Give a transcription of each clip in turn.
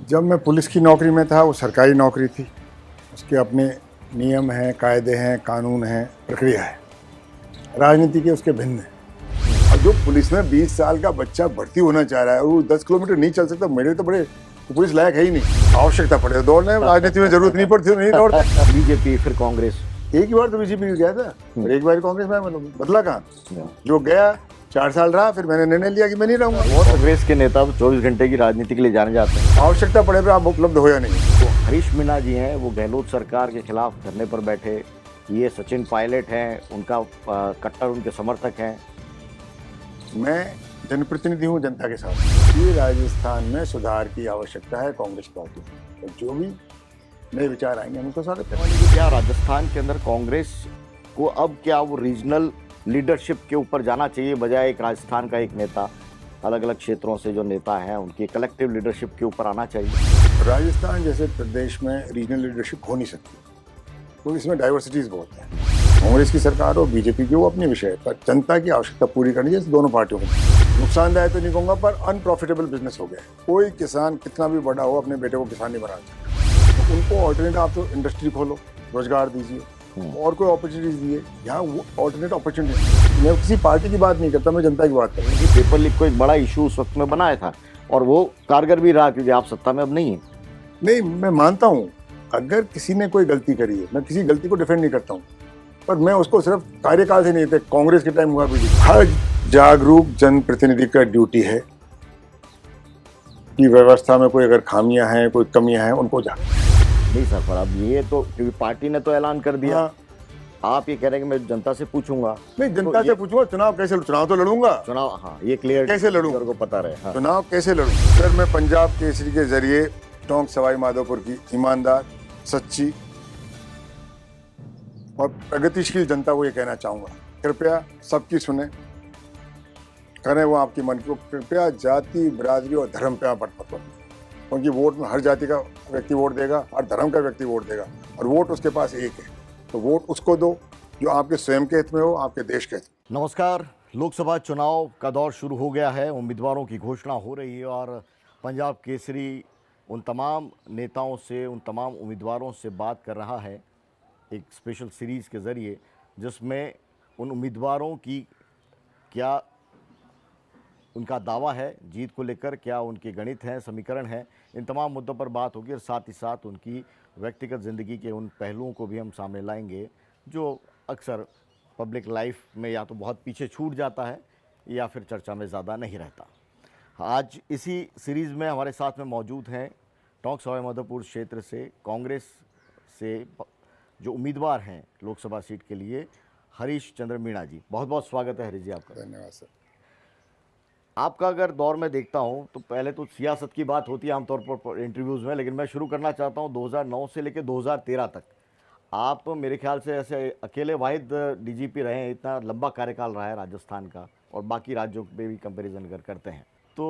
जब मैं पुलिस की नौकरी में था वो सरकारी नौकरी थी। उसके अपने नियम हैं, कायदे हैं, कानून हैं, प्रक्रिया है। राजनीति के उसके भिन्न है। और जो पुलिस में 20 साल का बच्चा भर्ती होना चाह रहा है और वो 10 किलोमीटर नहीं चल सकता, मेरे तो बड़े तो पुलिस लायक है ही नहीं। आवश्यकता पड़े तो दौड़ने, राजनीति में जरूरत नहीं पड़ती तो नहीं दौड़ते। बीजेपी फिर कांग्रेस। एक ही बार तो बीजेपी गया था और एक बार कांग्रेस में बदला कहाँ। जो गया 4 साल रहा, फिर मैंने निर्णय लिया कि मैं नहीं रहूंगा। और कांग्रेस के नेता 24 घंटे की राजनीति के लिए जाने जाते हैं। आवश्यकता पड़े पर आप उपलब्ध हो या नहीं। तो हरीश मीणा जी हैं, वो गहलोत सरकार के खिलाफ धरने पर बैठे। ये सचिन पायलट हैं, उनका कट्टर उनके समर्थक हैं। मैं जनप्रतिनिधि हूँ जनता के साथ। ये राजस्थान में सुधार की आवश्यकता है कांग्रेस पार्टी को। तो जो भी नए विचार आएंगे हम उनको स्वागत करेंगे। क्या राजस्थान के अंदर कांग्रेस को अब क्या वो रीजनल लीडरशिप के ऊपर जाना चाहिए, बजाय एक राजस्थान का एक नेता अलग अलग क्षेत्रों से जो नेता हैं उनकी कलेक्टिव लीडरशिप के ऊपर आना चाहिए? राजस्थान जैसे प्रदेश में रीजनल लीडरशिप हो नहीं सकती, तो इसमें डाइवर्सिटीज बहुत है। कांग्रेस की सरकार और बीजेपी की वो अपने विषय पर जनता की आवश्यकता पूरी करनी है। दोनों पार्टियों को नुकसानदायक तो नहीं कहूँगा, पर अनप्रॉफिटेबल बिजनेस हो गया। कोई किसान कितना भी बड़ा हो अपने बेटे को किसान नहीं बना सकता। तो उनको ऑल्टरनेट, आप तो इंडस्ट्री खोलो, रोजगार दीजिए और कोई अपॉर्चुनिटीज दिए। यहाँ वो ऑल्टरनेट अपॉर्चुनिटी। मैं किसी पार्टी की बात नहीं करता, मैं जनता की बात करता हूँ। पेपर लीक को एक बड़ा इशू उस वक्त में बनाया था और वो कारगर भी रहा, क्योंकि आप सत्ता में अब नहीं है। नहीं, मैं मानता हूँ अगर किसी ने कोई गलती करी है, मैं किसी गलती को डिफेंड नहीं करता हूँ, पर मैं उसको सिर्फ कार्यकाल से नहीं थे, कांग्रेस के टाइम हुआ भी। हर जागरूक जनप्रतिनिधि का ड्यूटी है कि व्यवस्था में कोई अगर खामियां हैं, कोई कमियां हैं, उनको जान। नहीं सर, पर अब ये तो क्योंकि पार्टी ने तो ऐलान कर दिया। हाँ। आप ये कह रहे हैं कि मैं जनता से पूछूंगा। नहीं, जनता से पूछूंगा चुनाव कैसे, चुनाव तो लड़ूंगा। चुनाव, हाँ, ये क्लियर कैसे लड़ूं, को पता रहे। हाँ। चुनाव कैसे लड़ूं। सर, मैं पंजाब केसरी के जरिए टोंक सवाई माधोपुर की ईमानदार, सच्ची और प्रगतिशील जनता को ये कहना चाहूंगा, कृपया सबकी सुने, करें वो आपकी मन को। कृपया जाति, बिरादरी और धर्म पे आप मत करो, क्योंकि वोट में हर जाति का व्यक्ति वोट देगा, हर धर्म का व्यक्ति वोट देगा, और वोट उसके पास एक है। तो वोट उसको दो जो आपके स्वयं के हित में हो, आपके देश के हित में। नमस्कार। लोकसभा चुनाव का दौर शुरू हो गया है, उम्मीदवारों की घोषणा हो रही है और पंजाब केसरी उन तमाम नेताओं से, उन तमाम उम्मीदवारों से बात कर रहा है एक स्पेशल सीरीज़ के ज़रिए, जिसमें उन उम्मीदवारों की क्या उनका दावा है जीत को लेकर, क्या उनके गणित हैं, समीकरण हैं, इन तमाम मुद्दों पर बात होगी और साथ ही साथ उनकी व्यक्तिगत ज़िंदगी के उन पहलुओं को भी हम सामने लाएंगे जो अक्सर पब्लिक लाइफ में या तो बहुत पीछे छूट जाता है या फिर चर्चा में ज़्यादा नहीं रहता। आज इसी सीरीज़ में हमारे साथ में मौजूद हैं टोंक सवाई माधोपुर क्षेत्र से कांग्रेस से जो उम्मीदवार हैं लोकसभा सीट के लिए, हरीश चंद्र मीणा जी। बहुत बहुत स्वागत है हरीश जी आपका। धन्यवाद सर। आपका अगर दौर में देखता हूं तो पहले तो सियासत की बात होती है आमतौर पर इंटरव्यूज़ में, लेकिन मैं शुरू करना चाहता हूं 2009 से लेकर 2013 तक। आप मेरे ख्याल से ऐसे अकेले वाहिद डीजीपी रहे हैं, इतना लंबा कार्यकाल रहा है राजस्थान का, और बाकी राज्यों पे भी कंपैरिजन अगर करते हैं तो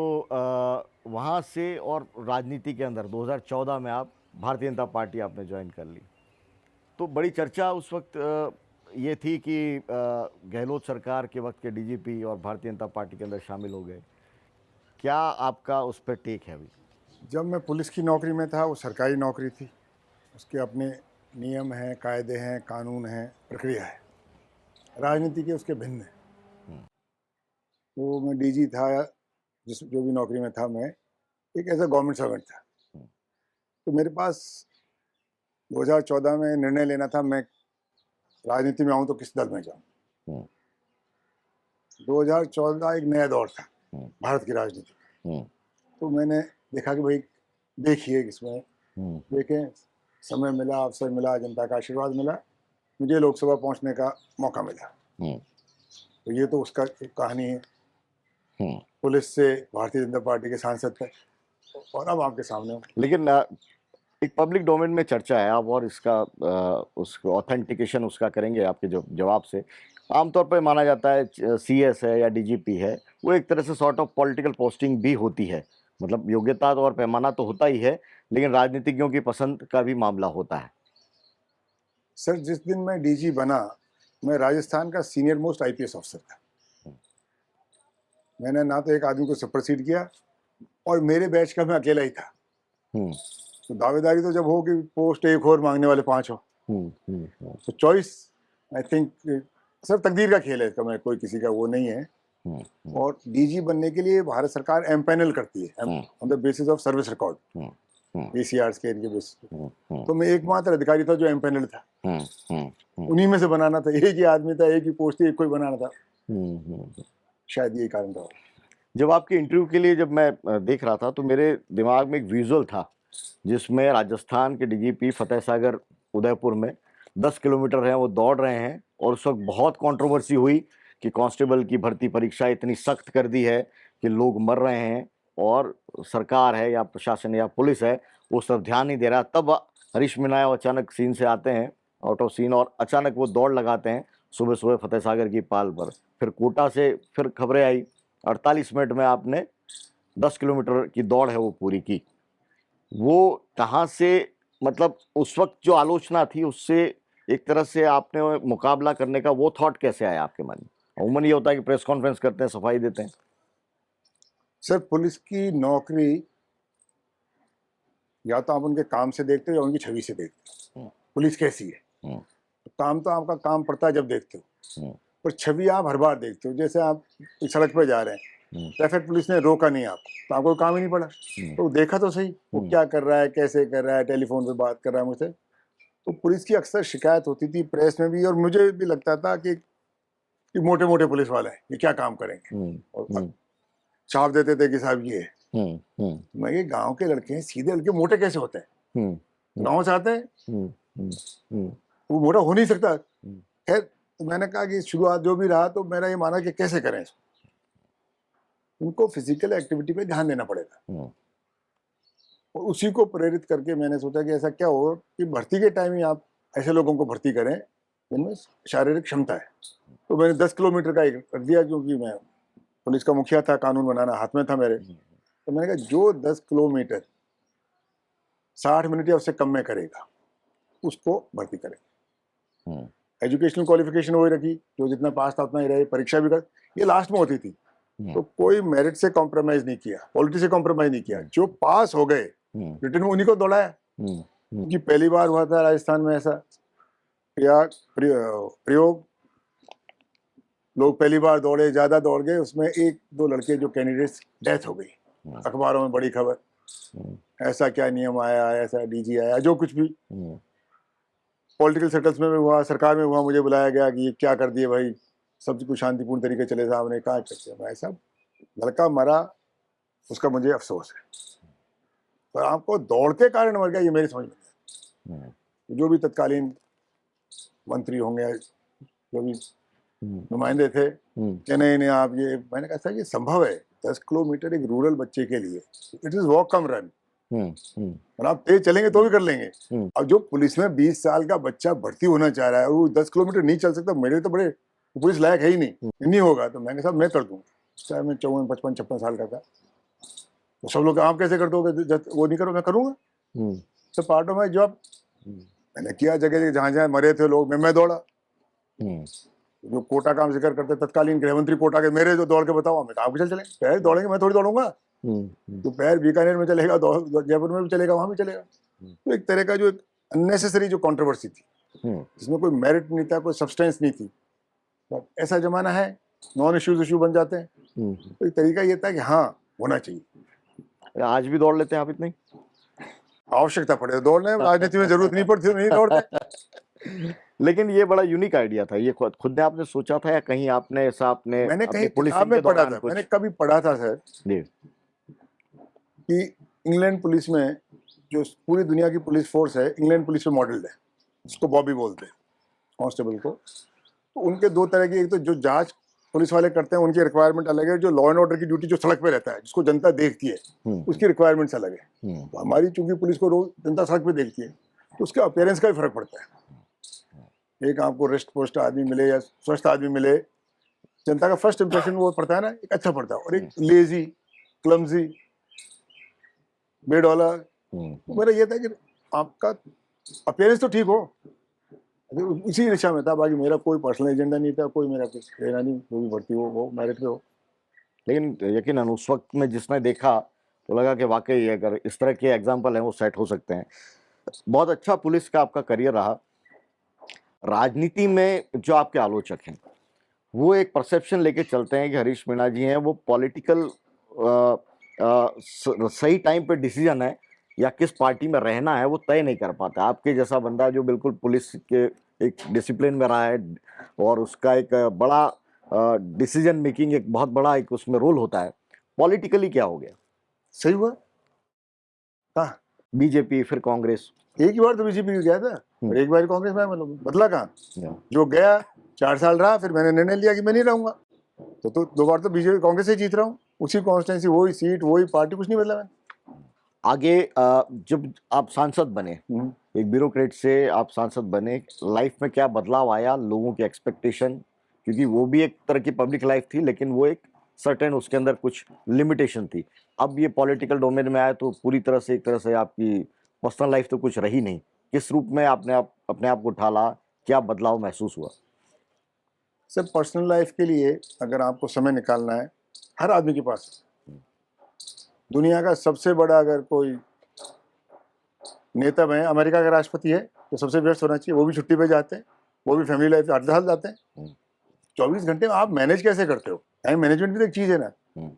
वहाँ से और राजनीति के अंदर 2014 में आप भारतीय जनता पार्टी आपने ज्वाइन कर ली। तो बड़ी चर्चा उस वक्त ये थी कि गहलोत सरकार के वक्त के डीजीपी और भारतीय जनता पार्टी के अंदर शामिल हो गए। क्या आपका उस पर टेक है अभी? जब मैं पुलिस की नौकरी में था वो सरकारी नौकरी थी। उसके अपने नियम हैं, कायदे हैं, कानून हैं, प्रक्रिया है। राजनीति के उसके भिन्न है। तो मैं डीजी था, जिस जो भी नौकरी में था, मैं एक ऐसा गवर्नमेंट सर्वेंट था। तो मेरे पास 2014 में निर्णय लेना था, मैं राजनीति में आऊं तो किस दल में जाऊं। 2014 एक नया दौर था भारत की राजनीति में। तो मैंने देखा कि भाई देखिए इसमें देखें, समय मिला, अवसर मिला, जनता का आशीर्वाद मिला, मुझे लोकसभा पहुंचने का मौका मिला। तो ये तो उसका एक कहानी है, पुलिस से भारतीय जनता पार्टी के सांसद तक, और अब आपके सामने हूं। लेकिन एक पब्लिक डोमेन में चर्चा है, आप और इसका उसको ऑथेंटिकेशन उसका करेंगे आपके जो जवाब से। आमतौर पर माना जाता है सीएस है या डीजीपी है, वो एक तरह से सॉर्ट ऑफ पॉलिटिकल पोस्टिंग भी होती है। मतलब योग्यता और पैमाना तो होता ही है, लेकिन राजनीतिज्ञों की पसंद का भी मामला होता है। सर, जिस दिन मैं डीजी बना, मैं राजस्थान का सीनियर मोस्ट आईपीएस ऑफिसर था। मैंने ना तो एक आदमी को सुपरसीड किया, और मेरे बैच का मैं अकेला ही था। हम्म, तो दावेदारी तो जब हो कि पोस्ट एक और मांगने वाले 5 हो, तो चॉइस आई थिंक सर तकदीर का खेल है इसका, मैं कोई किसी का वो नहीं है। और डीजी बनने के लिए भारत सरकार एमपैनल करती है on the basis of service record, ACRs के इनके बेसिस पे। तो मैं एकमात्र अधिकारी था जो एमपैनल था, उन्हीं में से बनाना था, एक ही आदमी था, एक ही पोस्ट थी, एक कोई बनाना था, शायद यही कारण था। जब आपके इंटरव्यू के लिए जब मैं देख रहा था तो मेरे दिमाग में एक विजुअल था जिसमें राजस्थान के डीजीपी फतेह सागर उदयपुर में 10 किलोमीटर है वो दौड़ रहे हैं, और उस वक्त बहुत कंट्रोवर्सी हुई कि कांस्टेबल की भर्ती परीक्षा इतनी सख्त कर दी है कि लोग मर रहे हैं और सरकार है या प्रशासन या पुलिस है वो उस तरफ ध्यान नहीं दे रहा। तब हरीश मीनायव अचानक सीन से आते हैं, आउट ऑफ सीन, और अचानक वो दौड़ लगाते हैं सुबह सुबह फतेह सागर की पाल पर। फिर कोटा से फिर खबरें आई, 48 मिनट में आपने 10 किलोमीटर की दौड़ है वो पूरी की। वो कहाँ से, मतलब उस वक्त जो आलोचना थी उससे एक तरह से आपने मुकाबला करने का वो थॉट कैसे आया आपके मन में? अमूमन ये होता है कि प्रेस कॉन्फ्रेंस करते हैं, सफाई देते हैं। सर पुलिस की नौकरी या तो आप उनके काम से देखते हो या उनकी छवि से देखते हो, पुलिस कैसी है। तो काम तो आपका काम पड़ता है जब देखते हो, पर छवि आप हर बार देखते हो। जैसे आप सड़क पर जा रहे हैं, ट्रैफिक पुलिस ने रोका नहीं आपको, तो आपको काम ही नहीं पड़ा, तो देखा तो सही वो क्या कर रहा है, कैसे कर रहा है, टेलीफोन पे बात कर रहा है मुझसे। तो पुलिस की अक्सर शिकायत होती थी प्रेस में भी, और मुझे भी लगता था कि मोटे मोटे पुलिस वाले हैं, ये क्या काम करेंगे, और छाप देते थे कि साहब ये मैं ये गांव के लड़के हैं, सीधे लड़के मोटे कैसे होते हैं, गांव से आते हैं, वो मोटा हो नहीं सकता। खैर तो मैंने कहा कि शुरुआत जो भी रहा तो मेरा ये माना कि कैसे करें इसको, उनको फिजिकल एक्टिविटी पे ध्यान देना पड़ेगा, और उसी को प्रेरित करके मैंने सोचा कि ऐसा क्या हो कि भर्ती के टाइम ही आप ऐसे लोगों को भर्ती करें जिनमें शारीरिक क्षमता है। तो मैंने 10 किलोमीटर का एक कर दिया, क्योंकि मैं पुलिस का मुखिया था, कानून बनाना हाथ में था मेरे। तो मैंने कहा जो 10 किलोमीटर 60 मिनट या उससे कम में करेगा उसको भर्ती करें। एजुकेशनल क्वालिफिकेशन वही रखी, जो जितना पास था उतना ही रहे, परीक्षा भी कर, ये लास्ट में होती थी। तो कोई मेरिट से कॉम्प्रोमाइज नहीं किया, क्वालिटी से कॉम्प्रोमाइज नहीं किया, जो पास हो गए रिटर्न में उन्हीं को दौड़ाया। क्योंकि पहली बार हुआ था राजस्थान में ऐसा प्रयोग, लोग पहली बार दौड़े, ज्यादा दौड़ गए, उसमें 1-2 लड़के जो कैंडिडेट्स डेथ हो गई, अखबारों में बड़ी खबर, ऐसा क्या नियम आया, ऐसा डीजी आया, जो कुछ भी पॉलिटिकल सर्कल्स में भी हुआ, सरकार में हुआ, मुझे बुलाया गया कि ये क्या कर दिए भाई, सब कुछ शांतिपूर्ण तरीके चले, साहब ने कहा करते भाई साहब लड़का मरा उसका मुझे अफसोस है, पर आपको दौड़ के कारण मर गया ये मेरी समझ में। जो भी तत्कालीन मंत्री होंगे, जो भी नुमाइंदे थे कि नहीं आप ये, मैंने कहा सर ये संभव है, 10 किलोमीटर एक रूरल बच्चे के लिए, it is walk come run, और आप तेज चलेंगे तो भी कर लेंगे। अब जो पुलिस में 20 साल का बच्चा भर्ती होना चाह रहा है और वो 10 किलोमीटर नहीं चल सकता, मेरे तो बड़े पुलिस लायक है ही नहीं होगा। तो मैंने कहा मैं कर दूंगा, चाहे मैं 54, 55, 56 साल का था। तो सब लोग आप कैसे कर दोगे, वो नहीं करो, मैं करूंगा, तो पार्ट ऑफ माई जॉब। मैंने किया, जगह जहाँ जहाँ मरे थे लोग, मैं दौड़ा। जो कोटा का हम जिक्र करते, तत्कालीन गृह मंत्री कोटा के, मेरे जो दौड़ के बताओ, मैं आप चल चले, पैर दौड़ेंगे, मैं थोड़ी दौड़ूंगा, तो पैर बीकानेर में चलेगा, जयपुर में भी चलेगा, वहां भी चलेगा। तो एक तरह का जो अननेसेसरी जो कंट्रोवर्सी थी, जिसमें कोई मेरिट नहीं था, कोई सब्सटेंस नहीं थी, तो ऐसा जमाना है, नॉन इश्यूज बन जाते हैं। तो एक तरीका ये था कि हाँ होना चाहिए। आज भी दौड़ लेते हैं आप इतनी? आवश्यकता पड़े तो दौड़ने, राजनीति में जरूरत नहीं पड़ती, नहीं दौड़ते। लेकिन ये बड़ा यूनिक आइडिया था, ये खुद ने आपने सोचा था या कहीं आपने ऐसा आपने मैंने कहीं किताब में पढ़ा था, मैंने कभी पढ़ा था सर कि इंग्लैंड पुलिस में, जो पूरी दुनिया की पुलिस फोर्स है, इंग्लैंड पुलिस पे मॉडल्ड है, उसको बॉबी बोलते हैं कांस्टेबल को। तो उनके 2 तरह की, एक तो जो जांच पुलिस वाले करते हैं उनकी रिक्वायरमेंट अलग है, जो लॉ एंड ऑर्डर की ड्यूटी जो सड़क पे रहता है, जिसको जनता देखती है, उसकी रिक्वायरमेंट्स अलग है। तो हमारी चूंकि पुलिस को रोज जनता सड़क पे देखती है, तो उसके अपीयरेंस का भी फर्क पड़ता है। एक आपको रेस्ट पोस्ट आदमी मिले या स्वस्थ आदमी मिले, जनता का फर्स्ट इंप्रेशन वो पड़ता है ना, एक अच्छा पड़ता है, और एक लेजी, क्लमजी, बेडौला। तो मेरा ये था कि आपका अपीयरेंस तो ठीक हो, इसी दिशा में था। बाकी मेरा कोई पर्सनल एजेंडा नहीं था, कोई मेरा कुछ लेना नहीं, जो भी भर्ती हो वो मेरिट पे हो। लेकिन यकीनन उस वक्त में जिसने देखा तो लगा कि वाकई अगर इस तरह के एग्जाम्पल हैं वो सेट हो सकते हैं। बहुत अच्छा पुलिस का आपका करियर रहा। राजनीति में जो आपके आलोचक हैं वो एक परसेप्शन लेके चलते हैं कि हरीश मीणा जी हैं वो पॉलिटिकल सही टाइम पे डिसीजन है या किस पार्टी में रहना है वो तय नहीं कर पाता। आपके जैसा बंदा जो बिल्कुल पुलिस के एक डिसिप्लिन में रहा है और उसका एक बड़ा डिसीजन मेकिंग एक बहुत बड़ा एक उसमें रोल होता है, पॉलिटिकली क्या हो गया? सही हुआ। कहा बीजेपी फिर कांग्रेस। एक ही बार तो बीजेपी में गया था और एक बार कांग्रेस में, मतलब बदला कहाँ? Yeah. जो गया 4 साल रहा, फिर मैंने निर्णय लिया कि मैं नहीं रहूंगा, तो 2 बार तो बीजेपी कांग्रेस से जीत रहा हूँ, उसी कॉन्स्टिट्यूंसी, वही सीट, वही पार्टी, कुछ नहीं बदला मैंने। आगे जब आप सांसद बने, एक ब्यूरोक्रेट से आप सांसद बने, लाइफ में क्या बदलाव आया? लोगों की एक्सपेक्टेशन, क्योंकि वो भी एक तरह की पब्लिक लाइफ थी लेकिन वो एक सर्टेन उसके अंदर कुछ लिमिटेशन थी। अब ये पॉलिटिकल डोमेन में आया तो पूरी तरह से एक तरह से आपकी पर्सनल लाइफ तो कुछ रही नहीं। किस रूप में आपने अपने आप को ढाला? क्या बदलाव महसूस हुआ? सर, पर्सनल लाइफ के लिए अगर आपको समय निकालना है, हर आदमी के पास, दुनिया का सबसे बड़ा अगर कोई नेता है, अमेरिका का राष्ट्रपति है, तो सबसे व्यस्त होना चाहिए। वो भी छुट्टी पे जाते हैं, वो भी फैमिली लाइफ 8 साल जाते हैं। 24 घंटे में आप मैनेज कैसे करते हो? टाइम मैनेजमेंट भी तो एक चीज़ है ना।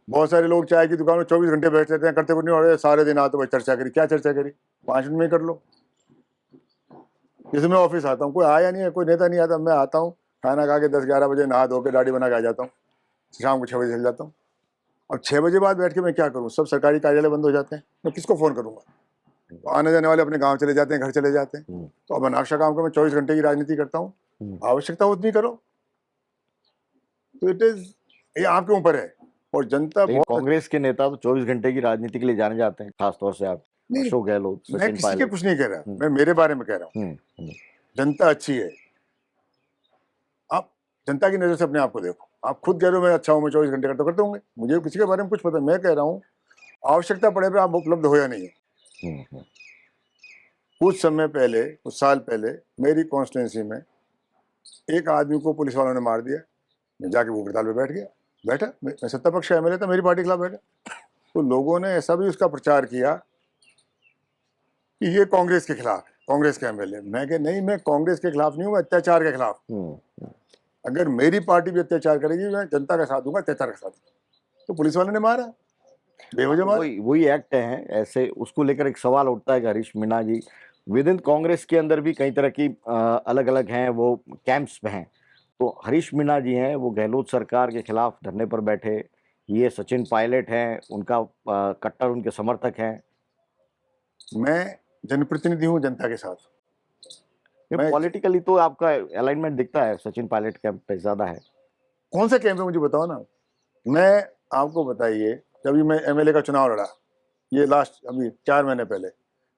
बहुत सारे लोग चाय की दुकान में 24 घंटे बैठ जाते हैं, करते कुछ नहीं, और सारे दिन आते भाई चर्चा करी, क्या चर्चा करी? 5 मिनट में कर लो। जैसे मैं ऑफिस आता हूँ, कोई आया नहीं है, कोई नेता नहीं आता, मैं आता हूँ, खाना खा के 10-11 बजे नहा धो के दाढ़ी बना के आ जाता हूँ, शाम को 6 बजे चल जाता हूँ। अब 6 बजे बाद बैठ के मैं क्या करूँ? सब सरकारी कार्यालय बंद हो जाते हैं, मैं किसको फ़ोन करूँगा? तो आने जाने वाले अपने गांव चले जाते हैं, घर चले जाते हैं। तो अब अनावश्यक काम को मैं 24 घंटे की राजनीति करता हूँ। आवश्यकता उतनी करो। तो इट इज, ये आपके ऊपर है। और जनता बहुत, कांग्रेस के नेता तो 24 घंटे की राजनीति के लिए जाने जाते हैं, खासतौर से आप, अशोक गहलोत, मैं सचिन किसी के पायलट। कुछ नहीं कह रहा, मैं मेरे बारे में कह रहा हूँ। जनता अच्छी है। आप जनता की नजर से अपने आप को देखो। आप खुद कह रहे हो मैं अच्छा हूँ, मैं 24 घंटे करते होंगे, मुझे किसी के बारे में कुछ पता। मैं कह रहा हूँ आवश्यकता पड़े पे आप उपलब्ध हो या नहीं है। कुछ समय पहले, कुछ साल पहले मेरी कॉन्स्टिट्यूंसी में एक आदमी को पुलिस वालों ने मार दिया। मैं जाके भूख हड़ताल पे बैठ गया, बैठा, मैं सत्ता पक्ष का एमएलए था, मेरी पार्टी के खिलाफ बैठा। तो लोगों ने ऐसा भी उसका प्रचार किया कि ये कांग्रेस के खिलाफ, कांग्रेस का एमएलए। मैं कह नहीं, मैं कांग्रेस के खिलाफ नहीं हूँ, मैं अत्याचार के खिलाफ। अगर मेरी पार्टी भी अत्याचार करेगी, मैं जनता का साथ दूंगा, अत्याचार का साथ। तो पुलिस वालों ने मारा, बेवजह मारा। वही एक्ट है ऐसे। उसको लेकर एक सवाल उठता है कि हरीश मीणा जी विद इन कांग्रेस के अंदर भी कई तरह की अलग अलग हैं, वो कैंप्स में हैं। तो हरीश मीणा जी हैं वो गहलोत सरकार के खिलाफ धरने पर बैठे, ये सचिन पायलट हैं, उनका कट्टर उनके समर्थक हैं। मैं जनप्रतिनिधि हूँ जनता के साथ। पॉलिटिकली तो आपका अलाइनमेंट दिखता है सचिन पायलट कैंप पे ज्यादा है। कौन सा कैंप है मुझे बताओ ना। मैं आपको बताइए, जब मैं एमएलए का चुनाव लड़ा, ये लास्ट अभी 4 महीने पहले,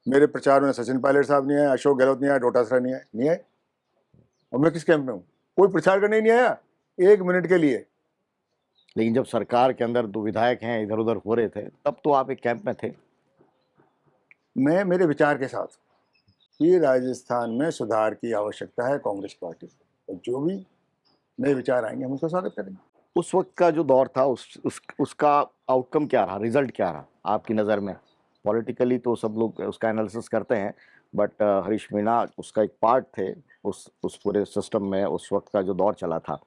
मेरे प्रचार में सचिन पायलट साहब नहीं आए, अशोक गहलोत नहीं आया, डोटासरा नहीं आए। और मैं किस कैंप में हूँ? कोई प्रचार करने नहीं आया 1 मिनट के लिए। लेकिन जब सरकार के अंदर 2 विधायक हैं इधर उधर हो रहे थे, तब तो आप एक कैंप में थे। मैं मेरे विचार के साथ कि राजस्थान में सुधार की आवश्यकता है कांग्रेस पार्टी, और जो भी नए विचार आएंगे हम उसका स्वागत करेंगे। उस वक्त का जो दौर था उसका आउटकम क्या रहा, रिजल्ट क्या रहा आपकी नज़र में? पॉलिटिकली तो सब लोग उसका एनालिसिस करते हैं, बट हरीश मीणा उसका एक पार्ट थे उस पूरे सिस्टम में। उस वक्त का जो दौर चला था,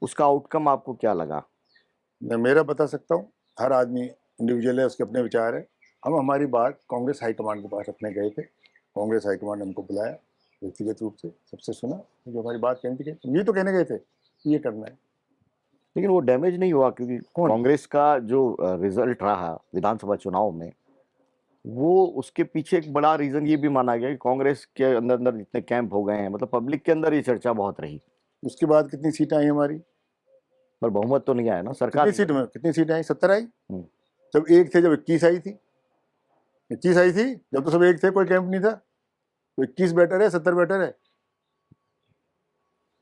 उसका आउटकम आपको क्या लगा? मैं मेरा बता सकता हूँ, हर आदमी इंडिविजुअल है, उसके अपने विचार है। हम हमारी बात कांग्रेस हाईकमांड के पास रखने गए थे। कांग्रेस हाईकमांड ने हमको बुलाया, व्यक्तिगत रूप से सबसे सुना, जो हमारी बात कहनी थी, ये तो कहने गए थे ये करना है। लेकिन वो डैमेज नहीं हुआ, क्योंकि कांग्रेस का जो रिजल्ट रहा विधानसभा चुनाव में, वो उसके पीछे एक बड़ा रीजन ये भी माना गया कि कांग्रेस के अंदर अंदर जितने कैंप हो गए हैं, मतलब पब्लिक के अंदर ये चर्चा बहुत रही। उसके बाद कितनी सीटें आई हमारी? पर बहुमत तो नहीं आया ना सरकार। कितनी सीटें आई? 70 आई। जब एक थे, जब 21 आई थी, 21 आई थी, जब तो सब एक थे, कोई कैंप नहीं था। तो 21 बेटर है, 70 बेटर है।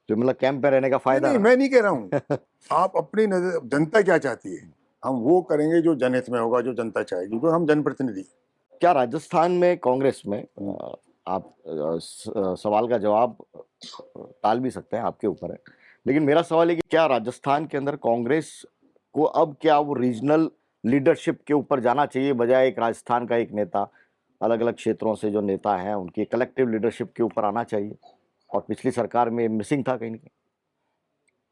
तो मतलब कैंप में रहने का फायदा? नहीं, मैं नहीं कह रहा हूँ। आप अपनी नजर, जनता क्या चाहती है हम वो करेंगे जो जनहित में होगा, जो जनता चाहेगी, क्योंकि हम जनप्रतिनिधि। क्या राजस्थान में कांग्रेस में, आप सवाल का जवाब टाल भी सकते हैं, आपके ऊपर है, लेकिन मेरा सवाल है कि क्या राजस्थान के अंदर कांग्रेस को अब क्या वो रीजनल लीडरशिप के ऊपर जाना चाहिए, बजाय एक राजस्थान का एक नेता, अलग अलग क्षेत्रों से जो नेता हैं उनकी कलेक्टिव लीडरशिप के ऊपर आना चाहिए, और पिछली सरकार में मिसिंग था कहीं ना कहीं।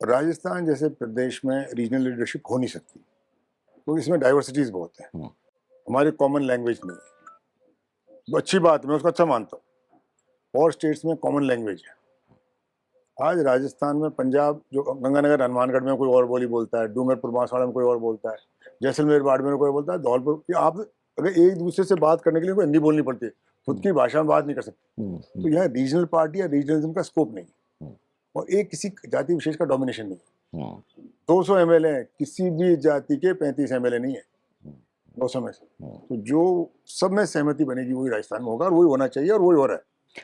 राजस्थान जैसे प्रदेश में रीजनल लीडरशिप हो नहीं सकती, क्योंकि इसमें डाइवर्सिटीज बहुत है। हमारी कॉमन लैंग्वेज नहीं है, तो अच्छी बात है, मैं उसको अच्छा मानता हूँ। और स्टेट्स में कॉमन लैंग्वेज है। आज राजस्थान में पंजाब जो गंगानगर हनुमानगढ़ में कोई और बोली बोलता है, डूंगरपुर बांसवाड़ा में कोई और बोलता है, जैसलमेर बाड़मेर में कोई बोलता है, धौलपुर, कि आप अगर एक दूसरे से बात करने के लिए कोई हिंदी बोलनी पड़ती है, खुद की भाषा में बात नहीं कर सकते। तो यहाँ रीजनल पार्टी या रीजनलिज्म का स्कोप नहीं है, और एक किसी जाति विशेष का डोमिनेशन नहीं है। 200 एमएलए हैं, किसी भी जाति के 35 एमएलए नहीं है 200 में से। तो जो सब में सहमति बनेगी वही राजस्थान में होगा, और वही होना चाहिए, और वही हो रहा है।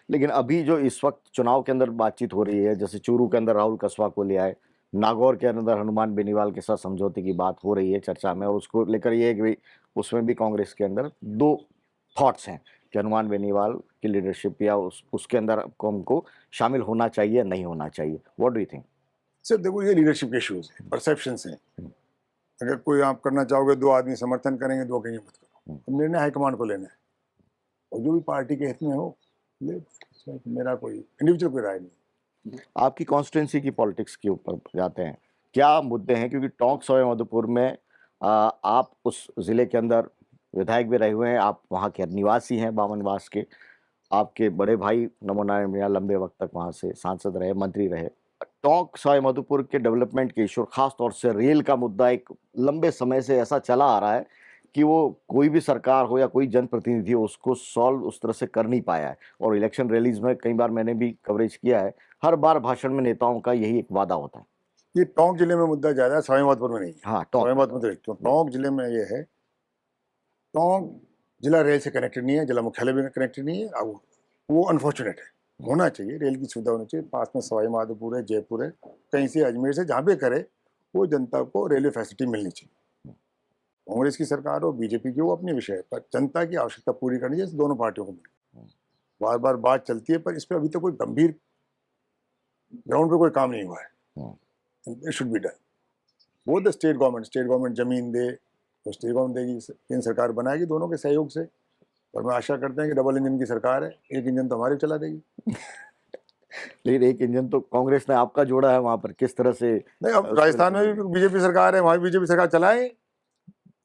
लेकिन अभी जो इस वक्त चुनाव के अंदर बातचीत हो रही है, जैसे चूरू के अंदर राहुल कसवा को ले आए, नागौर के अंदर हनुमान बेनीवाल के साथ समझौते की बात हो रही है चर्चा में, और उसको लेकर ये है कि भाई उसमें भी कांग्रेस के अंदर दो थॉट्स हैं कि हनुमान बेनीवाल की लीडरशिप या उसके अंदर हमको शामिल होना चाहिए, नहीं होना चाहिए। What do you think? Sir देखो, ये लीडरशिप के इश्यूज हैं, परसेप्शंस हैं। अगर कोई आप करना चाहोगे, 2 आदमी समर्थन करेंगे, 2 कहेंगे मत करो। तो निर्णय हाईकमान को लेना है, और जो भी पार्टी के हित में हो ले। मेरा कोई इंडिविजुअल कोई राय नहीं। आपकी कॉन्स्टिट्यूंसी की पॉलिटिक्स के ऊपर जाते हैं, क्या मुद्दे हैं? क्योंकि टोंक सवाई माधोपुर में आप उस ज़िले के अंदर विधायक भी रहे हुए हैं, आप वहाँ के निवासी हैं, बामनवास के। आपके बड़े भाई नमो नारायण मीणा लंबे वक्त तक वहाँ से सांसद रहे, मंत्री रहे। टोंक सवाई माधोपुर के डेवलपमेंट के इशू, खास तौर से रेल का मुद्दा एक लंबे समय से ऐसा चला आ रहा है कि वो कोई भी सरकार हो या कोई जनप्रतिनिधि हो उसको सॉल्व उस तरह से कर नहीं पाया है। और इलेक्शन रैलीज में कई बार मैंने भी कवरेज किया है, हर बार भाषण में नेताओं का यही एक वादा होता है। ये टोंक जिले में मुद्दा ज्यादा है, सवाई माधोपुर में नहीं है। हाँ, सवाई माधोपुर में तो टोंक जिले में ये है, टोंक जिला रेल से कनेक्टेड नहीं है, जिला मुख्यालय भी कनेक्टेड नहीं है। अब वो अनफॉर्चुनेट है, होना चाहिए, रेल की सुविधा होनी चाहिए। पास में सवाई माधोपुर है, जयपुर है, कहीं से अजमेर से जहाँ पे करे वो जनता को रेलवे फैसिलिटी मिलनी चाहिए। कांग्रेस की सरकार हो, बीजेपी की, वो अपने विषय है, पर जनता की आवश्यकता पूरी करनी चाहिए, दोनों पार्टियों को मिले। बार बार बात चलती है, पर इस पर अभी तक कोई गंभीर ग्राउंड पे कोई काम नहीं हुआ है। It should be done. वो द स्टेट गवर्नमेंट जमीन दे तो स्टेट गवर्नमेंट देगी, केंद्र सरकार बनाएगी, दोनों के सहयोग से। और मैं आशा करते हैं कि डबल इंजन की सरकार है, एक इंजन तो हमारी चला देगी। लेकिन एक इंजन तो कांग्रेस ने आपका जोड़ा है वहां पर, किस तरह से? नहीं, अब राजस्थान में भी बीजेपी सरकार है, वहाँ भी बीजेपी सरकार चलाए,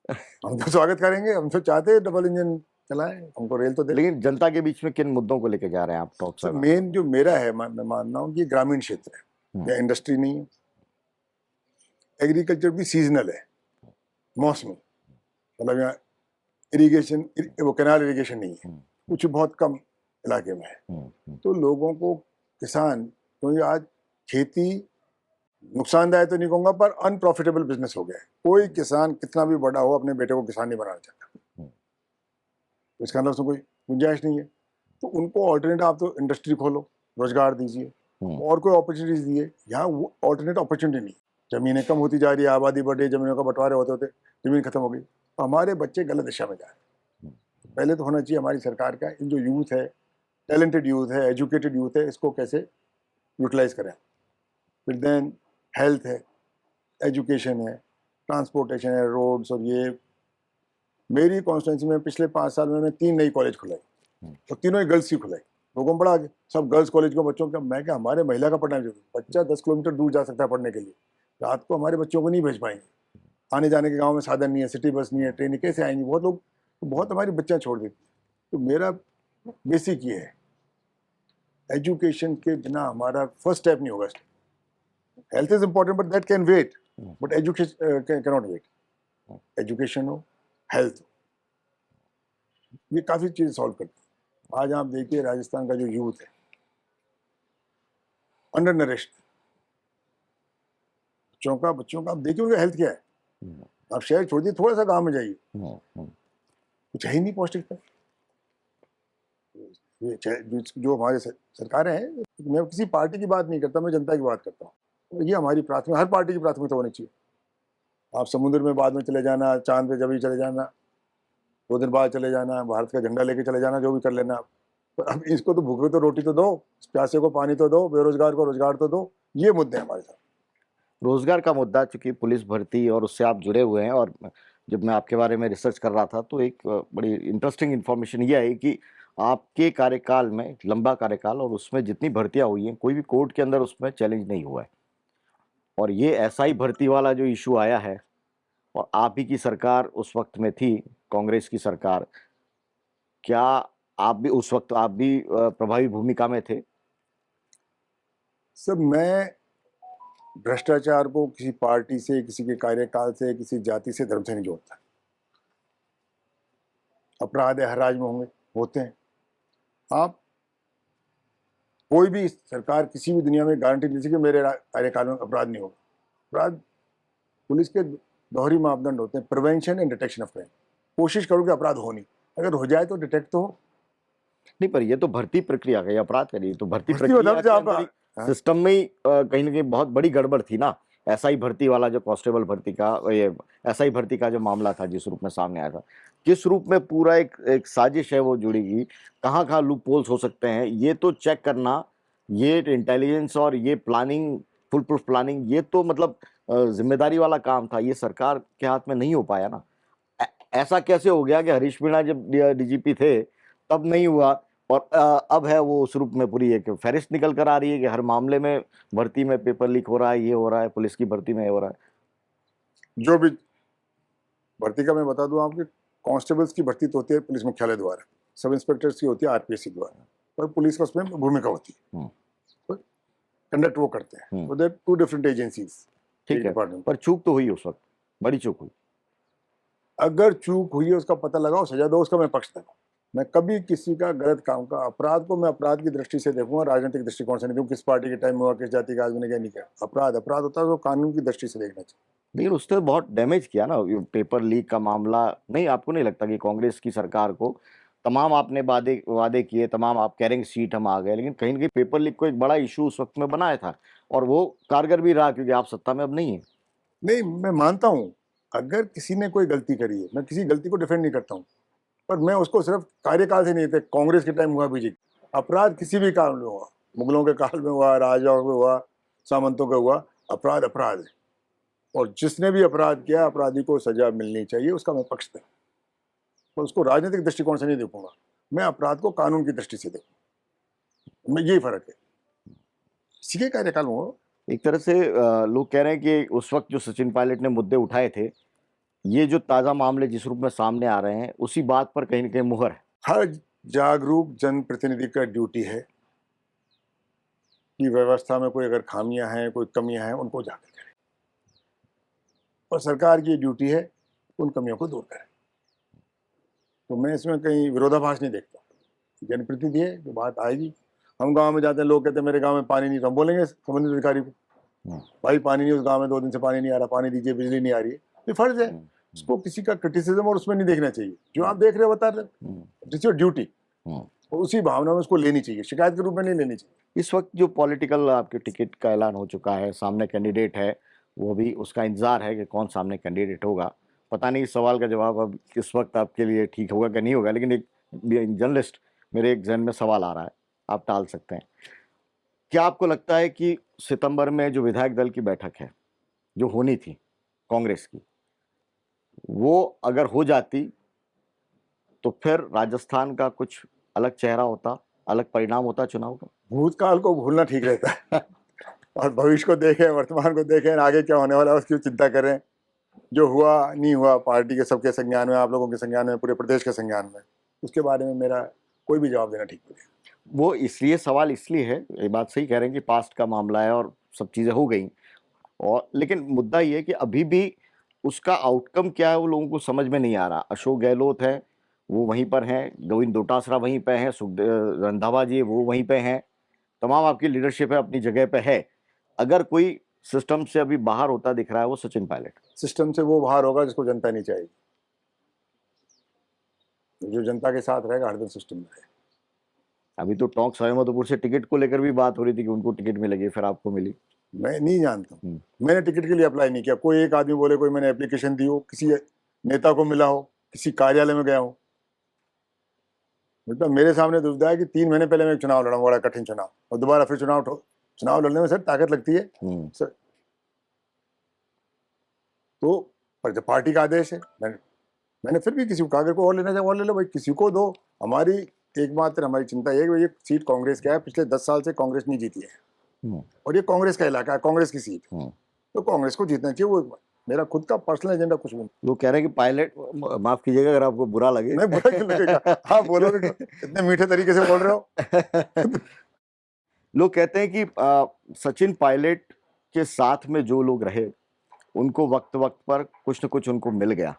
हम तो स्वागत करेंगे। हम तो चाहते हैं डबल इंजन चलाएं, हमको रेल तो दे। लेकिन जनता के बीच में किन मुद्दों को लेकर जा रहे हैं आप टॉक से? मेन जो मेरा है, मैं मान रहा हूँ कि ग्रामीण क्षेत्र है, या इंडस्ट्री नहीं है, एग्रीकल्चर भी सीजनल है, मौसमी। मतलब यहाँ इरिगेशन, वो कैनाल इरिगेशन नहीं है, कुछ बहुत कम इलाके में है। तो लोगों को, किसान, क्योंकि आज खेती नुकसानदायक तो नहीं कहूँगा, पर अनप्रॉफिटेबल बिजनेस हो गया है। कोई किसान कितना भी बड़ा हो अपने बेटे को किसान नहीं बनाना चाहता, तो इसका मतलब उसमें कोई गुंजाइश नहीं है। तो उनको ऑल्टरनेट, आप तो इंडस्ट्री खोलो, रोजगार दीजिए, और कोई अपॉर्चुनिटीज दिए। यहाँ वो ऑल्टरनेट अपॉर्चुनिटी नहीं, जमीनें कम होती जा रही है, आबादी बढ़ रही है, जमीनों का बंटवारे होते होते जमीन खत्म हो गई, तो हमारे बच्चे गलत दिशा में जा रहे हैं। पहले तो होना चाहिए हमारी सरकार का, जो यूथ है, टैलेंटेड यूथ है, एजुकेटेड यूथ है, इसको कैसे यूटिलाइज करें। फिर देन हेल्थ है, एजुकेशन है, ट्रांसपोर्टेशन है, रोड्स। और ये मेरी कॉन्स्टिट्यूंसी में पिछले 5 साल में 3 नई कॉलेज खुलाई, और तीनों ही गर्ल्स की खुलाई। लोगों को बड़ा आगे, सब गर्ल्स कॉलेज को बच्चों का। मैं क्या, हमारे महिला का पढ़ना चाहिए। बच्चा 10 किलोमीटर दूर जा सकता है पढ़ने के लिए, रात को हमारे बच्चों को नहीं भेज पाएंगे, आने जाने के गाँव में साधन नहीं है, सिटी बस नहीं है, ट्रेन कैसे आएंगी। बहुत लोग, बहुत हमारी बच्चियाँ छोड़ देती। तो मेरा बेसिक ये है, एजुकेशन के बिना हमारा फर्स्ट स्टेप नहीं होगा। Health is important, but that can wait, but education can not wait. Education हो, हेल्थ हो, ये काफ़ी चीज़ सॉल्व करती है। आज आप देखिए राजस्थान का जो यूथ है, अंडर नरिश्ड, बच्चों का आप देखिए उनका हेल्थ क्या है। आप शहर छोड़ दिए, थोड़ा सा गांव में जाइए, कुछ है ही नहीं पौष्टिकता। ये जो हमारे सरकारें हैं, मैं किसी पार्टी की बात नहीं करता, मैं जनता की बात करता हूँ। ये हमारी प्राथमिकता, हर पार्टी की प्राथमिकता होनी चाहिए। आप समुद्र में बाद में चले जाना, चांद पे जब भी चले जाना, 2 दिन बाद चले जाना, भारत का झंडा लेके चले जाना, जो भी कर लेना। पर अब इसको तो भूखे तो रोटी तो दो, प्यासे को पानी तो दो, बेरोजगार को रोजगार तो दो। ये मुद्दे हमारे साथ। रोजगार का मुद्दा, चूंकि पुलिस भर्ती और उससे आप जुड़े हुए हैं, और जब मैं आपके बारे में रिसर्च कर रहा था तो एक बड़ी इंटरेस्टिंग इन्फॉर्मेशन ये है कि आपके कार्यकाल में, लंबा कार्यकाल, और उसमें जितनी भर्तियां हुई हैं कोई भी कोर्ट के अंदर उसमें चैलेंज नहीं हुआ है। और ये एसआई भर्ती वाला जो इशू आया है, और आप ही की सरकार उस वक्त में थी, कांग्रेस की सरकार, क्या आप भी उस वक्त आप भी प्रभावी भूमिका में थे? सब मैं भ्रष्टाचार को किसी पार्टी से, किसी के कार्यकाल से, किसी जाति से, धर्म से नहीं जोड़ता। अपराध हर राज्य में होंगे, होते हैं। आप कोई भी सरकार किसी भी दुनिया में गारंटी नहीं दे कि मेरे कार्यकाल में अपराध नहीं होगा। अपराध पुलिस के दोहरी मापदंड होते हैं, prevention and detection of crime. कोशिश करो कि अपराध हो नहीं, अगर हो जाए तो डिटेक्ट तो हो। नहीं, पर ये तो भर्ती प्रक्रिया का, ये अपराध का नहीं, तो भर्ती भर्ती प्रक्रिया मतलब के आप अंदर ही सिस्टम में ही कहीं ना कहीं बहुत बड़ी गड़बड़ थी ना। एसआई भर्ती वाला जो कांस्टेबल भर्ती का, ये एसआई भर्ती का जो मामला था, जिस रूप में सामने आया था, किस रूप में पूरा एक साजिश है वो जुड़ेगी, कहाँ कहाँ लूप होल्स हो सकते हैं, ये तो चेक करना, ये इंटेलिजेंस और ये प्लानिंग, फुल प्रूफ प्लानिंग, ये तो मतलब जिम्मेदारी वाला काम था, ये सरकार के हाथ में नहीं हो पाया ना। ऐसा कैसे हो गया कि हरीश मीणा जब डीजीपी थे तब नहीं हुआ, और अब है वो उस रूप में पूरी एक फहरिस्त निकल कर आ रही है कि हर मामले में भर्ती में पेपर लीक हो रहा है, ये हो रहा है, पुलिस की भर्ती में ये हो रहा है। जो भी भर्ती का मैं बता दूं आपके, कांस्टेबल्स की भर्ती तो होती है पुलिस मुख्यालय द्वारा, सब इंस्पेक्टर्स की होती है आरपीएससी द्वारा, पर पुलिस का उसमें भूमिका होती है, कंडक्ट वो करते हैं। तो देयर टू डिफरेंट एजेंसीज। ठीक है, पर चूक तो हुई उस वक्त, बड़ी चूक हुई। अगर चूक हुई है उसका पता लगाओ, सजा दो, उसका मैं पक्ष देता हूँ। मैं कभी किसी का गलत काम का, अपराध को मैं अपराध की दृष्टि से देखूंगा, राजनीतिक दृष्टिकोण से नहीं देखूँ, किस पार्टी के टाइम में हुआ, किस जाति का आदमी ने क्या नहीं किया। अपराध अपराध होता है, तो कानून की दृष्टि से देखना चाहिए। लेकिन उसने बहुत डैमेज किया ना, ये पेपर लीक का मामला। नहीं, आपको नहीं लगता कि कांग्रेस की सरकार को तमाम आपने वादे वादे किए, तमाम आप कह रहे हैं सीट हम आ गए, लेकिन कहीं ना कहीं पेपर लीक को एक बड़ा इशू उस वक्त में बनाया था, और वो कारगर भी रहा, क्योंकि आप सत्ता में अब नहीं है। नहीं, मैं मानता हूँ अगर किसी ने कोई गलती करी है, मैं किसी गलती को डिफेंड नहीं करता हूँ, पर मैं उसको सिर्फ कार्यकाल से नहीं थे, कांग्रेस के टाइम हुआ, बीजेपी, अपराध किसी भी काल में हुआ, मुगलों के काल में हुआ, राजाओं में हुआ, सामंतों का हुआ, अपराध अपराध है। और जिसने भी अपराध किया, अपराधी को सजा मिलनी चाहिए, उसका मैं पक्ष था। पर उसको राजनीतिक दृष्टिकोण से नहीं देखूंगा, मैं अपराध को कानून की दृष्टि से देखूंगा। मैं यही फर्क है, किसी के कार्यकाल में हो। एक तरह से लोग कह रहे हैं कि उस वक्त जो सचिन पायलट ने मुद्दे उठाए थे, ये जो ताज़ा मामले जिस रूप में सामने आ रहे हैं, उसी बात पर कहीं ना कहीं मुहर है। हर जागरूक जनप्रतिनिधि का ड्यूटी है कि व्यवस्था में कोई अगर खामियां हैं, कोई कमियां हैं, उनको उजागर करें, और सरकार की ड्यूटी है उन कमियों को दूर करें। तो मैं इसमें कहीं विरोधाभास नहीं देखता। जनप्रतिनिधि है, जो बात आएगी, हम गांव में जाते हैं, लोग कहते हैं मेरे गांव में पानी नहीं, तो हम बोलेंगे संबंधित अधिकारी को, भाई पानी नहीं, उस गांव में 2 दिन से पानी नहीं आ रहा, पानी दीजिए, बिजली नहीं आ रही है। ये फर्ज है, उसको किसी का क्रिटिसिज्म और उसमें नहीं देखना चाहिए। जो आप देख रहे हो बता रहे, इट्स योर ड्यूटी, और उसी भावना में उसको लेनी चाहिए, शिकायत के रूप में नहीं लेनी चाहिए। इस वक्त जो पॉलिटिकल आपके टिकट का ऐलान हो चुका है, सामने कैंडिडेट है, वो भी उसका इंतजार है कि कौन सामने कैंडिडेट होगा। पता नहीं इस सवाल का जवाब अब किस वक्त आपके लिए ठीक होगा कि नहीं होगा, लेकिन एक जर्नलिस्ट, मेरे एक जहन में सवाल आ रहा है, आप टाल सकते हैं। क्या आपको लगता है कि सितंबर में जो विधायक दल की बैठक है, जो होनी थी कांग्रेस की, वो अगर हो जाती तो फिर राजस्थान का कुछ अलग चेहरा होता, अलग परिणाम होता चुनाव का? भूतकाल को भूलना ठीक रहता है और भविष्य को देखें, वर्तमान को देखें, आगे क्या होने वाला है उसकी चिंता करें। जो हुआ नहीं हुआ, पार्टी के सबके संज्ञान में, आप लोगों के संज्ञान में, पूरे प्रदेश के संज्ञान में, उसके बारे में मेरा कोई भी जवाब देना ठीक नहीं है। वो इसलिए सवाल इसलिए है, ये बात सही कह रहे हैं कि पास्ट का मामला है और सब चीज़ें हो गई, और लेकिन मुद्दा ये है कि अभी भी उसका आउटकम क्या है वो लोगों को समझ में नहीं आ रहा। अशोक गहलोत है, वो वहीं पर हैं, गोविंद डोटासरा वहीं पे हैं, सुखदेव रंधावा जी वो वहीं पे हैं, तमाम आपकी लीडरशिप है अपनी जगह पे है। अगर कोई सिस्टम से अभी बाहर होता दिख रहा है वो सचिन पायलट। सिस्टम से वो बाहर होगा जिसको जनता नहीं चाहेगी। जो जनता के साथ रहेगा हरदम सिस्टम में रहेगा। अभी तो टोंक सवाईमाधोपुर से टिकट को लेकर भी बात हो रही थी कि उनको टिकट मिलेगी, फिर आपको मिली। मैं नहीं जानता, मैंने टिकट के लिए अप्लाई नहीं किया। कोई एक आदमी बोले कोई मैंने एप्लीकेशन दी हो, किसी नेता को मिला हो, किसी कार्यालय में गया हो, मतलब मेरे सामने दुविधा है कि 3 महीने पहले मैं एक चुनाव लड़ा, बड़ा कठिन चुनाव, और दोबारा फिर चुनाव लड़ने में सर ताकत लगती है सर। तो पर जब पार्टी का आदेश है, मैंने फिर भी किसी को कहा, अगर कोई और लेना चाहे और ले लो भाई, किसी को दो। हमारी एकमात्र हमारी चिंता ये है कि भाई ये सीट कांग्रेस का है, पिछले 10 साल से कांग्रेस नहीं जीती है और ये कांग्रेस का इलाका है, कांग्रेस की सीट, तो कांग्रेस को जीतना चाहिए। वो मेरा खुद का पर्सनल एजेंडा कुछ नहीं। लोग कह रहे हैं कि पायलट, माफ कीजिएगा अगर आपको बुरा लगे, नहीं, बुरा क्यों लगेगा, हाँ बोलोगे, इतने मीठे तरीके से बोल रहे हो। लोग कहते हैं कि सचिन पायलट के साथ में जो लोग रहे उनको वक्त वक्त पर कुछ न कुछ उनको मिल गया।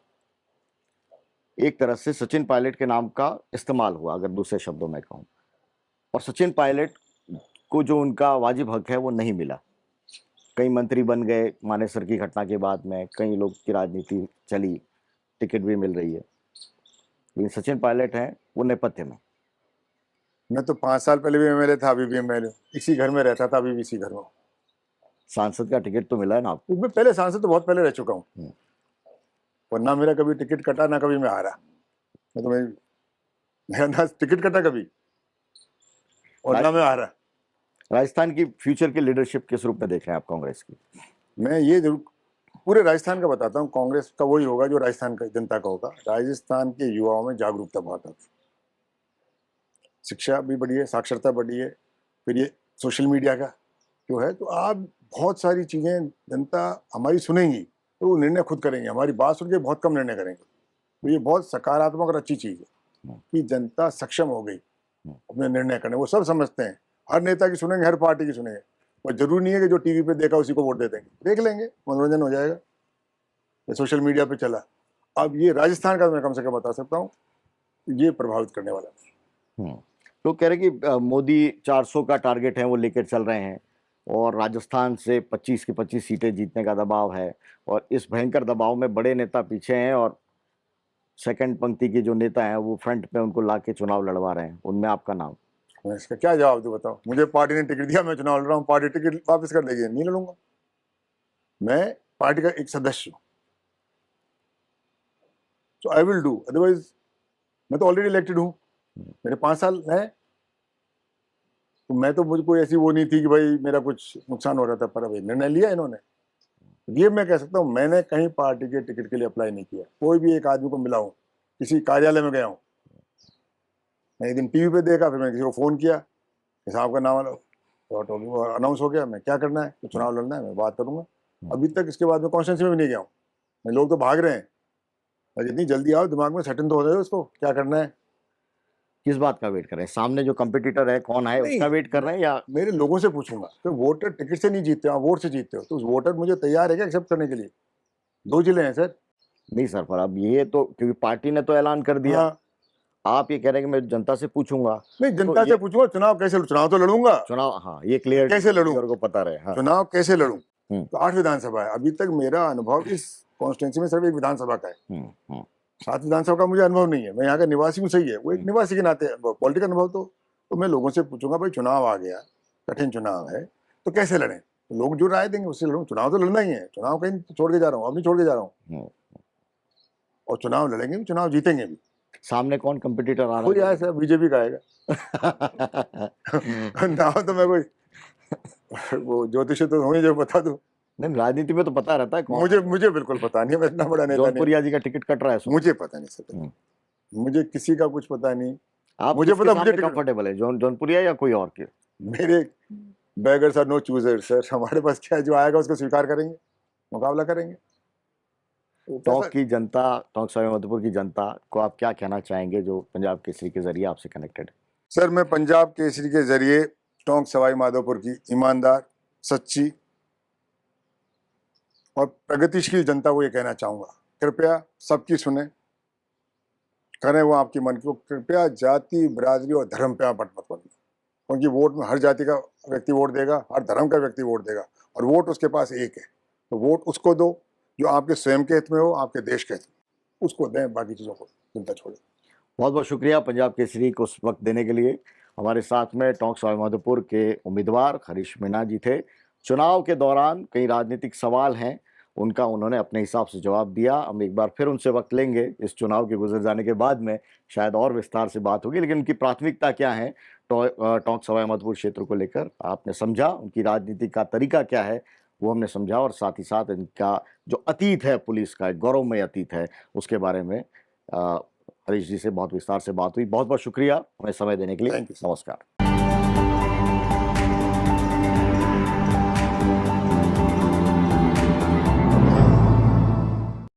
एक तरह से सचिन पायलट के नाम का इस्तेमाल हुआ, अगर दूसरे शब्दों में कहूँ, और सचिन पायलट को जो उनका वाजिब हक है वो नहीं मिला। कई मंत्री बन गए मानेसर की घटना के बाद में, कई लोग की राजनीति चली, टिकट भी मिल रही है, लेकिन सचिन पायलट हैं वो नेपथ्य में। मैं तो 5 साल पहले भी एमएलए था, अभी भी एमएलए, इसी घर में रहता था, अभी भी इसी घर में। सांसद का टिकट तो मिला है ना आपको? मैं पहले सांसद तो बहुत पहले रह चुका हूँ, और ना मेरा कभी टिकट कटा, ना कभी मैं हारा। मैं तो मेरा ना टिकट कटा कभी, और ना मैं हारा। राजस्थान की फ्यूचर की लीडरशिप किस रूप में देख रहे हैं आप कांग्रेस की? मैं ये जरूर पूरे राजस्थान का बताता हूँ, कांग्रेस का वही होगा जो राजस्थान का जनता का होगा। राजस्थान के युवाओं में जागरूकता बहुत है, शिक्षा भी बढ़ी है, साक्षरता बढ़ी है, फिर ये सोशल मीडिया का जो है, तो आप बहुत सारी चीज़ें जनता हमारी सुनेंगी तो वो निर्णय खुद करेंगे, हमारी बात सुन के बहुत कम निर्णय करेंगे। तो ये बहुत सकारात्मक और अच्छी चीज़ है कि जनता सक्षम हो गई अपने निर्णय करने। वो सब समझते हैं, हर नेता की सुनेंगे, हर पार्टी की सुनेंगे, और जरूरी नहीं है कि जो टीवी पे देखा उसी को वोट दे देंगे, देख लेंगे, मनोरंजन हो जाएगा, ये सोशल मीडिया पे चला। अब ये राजस्थान का मैं कम से कम बता सकता हूँ, ये प्रभावित करने वाला है। तो कह रहे कि मोदी 400 का टारगेट है वो लेकर चल रहे हैं, और राजस्थान से 25 की 25 सीटें जीतने का दबाव है, और इस भयंकर दबाव में बड़े नेता पीछे हैं और सेकंड पंक्ति के जो नेता हैं वो फ्रंट पे उनको लाके चुनाव लड़वा रहे हैं। उनमें आपका नाम? मैं इसका क्या जवाब दूं बताओ? मुझे पार्टी ने टिकट दिया, मैं चुनाव लड़ रहा हूँ, पार्टी टिकट वापस कर देगी, नहीं लड़ूंगा। मैं पार्टी का एक सदस्य हूँ, सो आई विल डू, अदरवाइज मैं तो ऑलरेडी इलेक्टेड हूँ, मेरे 5 साल है, तो मैं तो, मुझे कोई ऐसी वो नहीं थी कि भाई मेरा कुछ नुकसान हो रहा था, पर अभी निर्णय लिया इन्होंने। ये मैं कह सकता हूँ, मैंने कहीं पार्टी के टिकट के लिए अप्लाई नहीं किया, कोई भी एक आदमी को मिला हूँ, किसी कार्यालय में गया हूँ, मैं एक दिन टीवी पे देखा, फिर मैं किसी को फ़ोन किया कि साहब का नाम अनाउंस हो गया, मैं क्या करना है, तो चुनाव लड़ना है, मैं बात करूँगा। अभी तक इसके बाद में कॉन्स्टिट्यूंसी में भी नहीं गया हूँ। मैं, लोग तो भाग रहे हैं, जितनी जल्दी आओ दिमाग में सेटल तो हो जाए उसको क्या करना है। किस बात का वेट कर रहे हैं? सामने जो कंपटीटर है कौन है उसका वेट कर रहे हैं, या मेरे लोगों से पूछूंगा? तो वोटर टिकट से नहीं जीतते, आप वोट से जीतते हो, तो उस वोटर मुझे तैयार है क्या एक्सेप्ट करने के लिए? 2 जिले हैं सर। नहीं सर, पर अब ये तो क्योंकि पार्टी ने तो ऐलान कर दिया, हाँ। आप ये कह रहे हैं कि मैं जनता से पूछूंगा। नहीं, जनता से पूछूंगा, चुनाव कैसे, चुनाव तो लड़ूंगा, चुनाव, हाँ ये क्लियर, कैसे लड़ूं, को पता रहे। हाँ। चुनाव कैसे लड़ूं? तो 8 विधानसभा है, अभी तक मेरा अनुभव इस कॉन्स्टिट्यूंसी में सिर्फ एक विधानसभा का है, 7 विधानसभा का मुझे अनुभव नहीं है। मैं यहाँ का निवासी हूँ, सही है, वो एक निवासी के नाते पॉलिटिकल अनुभव, तो मैं लोगों से पूछूंगा भाई चुनाव आ गया, कठिन चुनाव है, तो कैसे लड़ें? तो लोग जो राय देंगे उससे लड़ूं। चुनाव तो लड़ना ही है, चुनाव कहीं छोड़ के जा रहा हूँ, अब नहीं छोड़ के जा रहा हूँ, और चुनाव लड़ेंगे भी, चुनाव जीतेंगे भी। सामने कौन कंपटीटर आ रहा है? कोई आया सर, बीजेपी का आएगा। नाम तो मैं कोई वो ज्योतिष तो हूँ जो बता दूं। नहीं, राजनीति में तो पता रहता है कौन। मुझे बिल्कुल पता नहीं है, मैं इतना बड़ा नेता नहीं। जौनपुरिया जी का टिकट कट रहा है, मुझे पता नहीं सर, मुझे किसी का कुछ पता नहीं। आप मुझे पता, मुझे कंफर्टेबल है जौनपुरिया या कोई और के? मेरे beggars are no choosers sir, हमारे पास क्या है, जो आएगा उसको स्वीकार करेंगे, मुकाबला करेंगे। टोंक की जनता, टोंक सवाई माधोपुर की जनता को आप क्या कहना चाहेंगे जो पंजाब केसरी के जरिए आपसे कनेक्टेड है? सर, मैं पंजाब केसरी के जरिए टोंक सवाई माधोपुर की ईमानदार, सच्ची और प्रगतिशील जनता को ये कहना चाहूँगा, कृपया सबकी सुने, करें वो आपकी मन को। कृपया जाति, बिरादरी और धर्म पे आप मत बनना, क्योंकि वोट में हर जाति का व्यक्ति वोट देगा, हर धर्म का व्यक्ति वोट देगा, और वोट उसके पास एक है, तो वोट उसको दो जो आपके स्वयं के हित में हो, आपके देश के हित में, उसको दें, बाकी चीज़ों को चिंता छोड़ें। बहुत बहुत शुक्रिया पंजाब केसरी को उस वक्त देने के लिए। हमारे साथ में टोंक सवाई माधोपुर के उम्मीदवार हरीश मीणा जी थे। चुनाव के दौरान कई राजनीतिक सवाल हैं, उनका उन्होंने अपने हिसाब से जवाब दिया। हम एक बार फिर उनसे वक्त लेंगे, इस चुनाव के गुजर जाने के बाद में शायद और विस्तार से बात होगी, लेकिन उनकी प्राथमिकता क्या है टोंक सवाई माधोपुर क्षेत्र को लेकर आपने समझा, उनकी राजनीति का तरीका क्या है वो हमने समझा, और साथ ही साथ इनका जो अतीत है पुलिस का, एक गौरवमय अतीत है, उसके बारे में हरीश जी से बहुत विस्तार से बात हुई। बहुत बहुत शुक्रिया हमें समय देने के लिए। Thank you. नमस्कार।